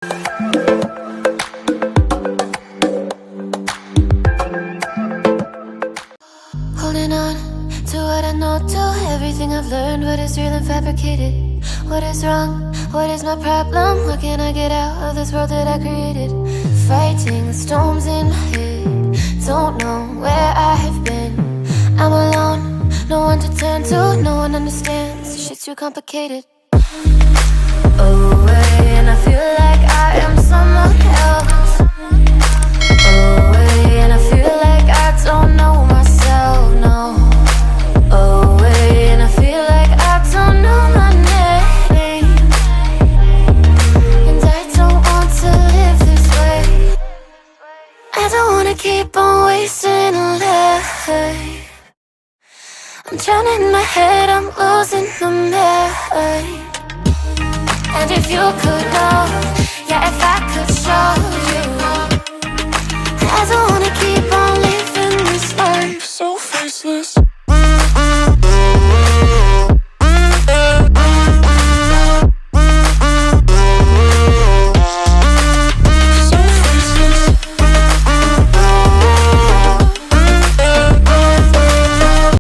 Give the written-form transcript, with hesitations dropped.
Holding on to what I know, to everything I've learned. What is real and fabricated? What is wrong? What is my problem? What can I get out of this world that I created? Fighting the storms in my head. Don't know where I have been. I'm alone, no one to turn to. No one understands, shit's too complicated. Away, and I feel like I am someone else. Away, and I feel like I don't know myself, no. Away, and I feel like I don't know my name. And I don't want to live this way. I don't wanna keep on wasting life. I'm drowning in my head, I'm losing my mind. And if you could know, yeah,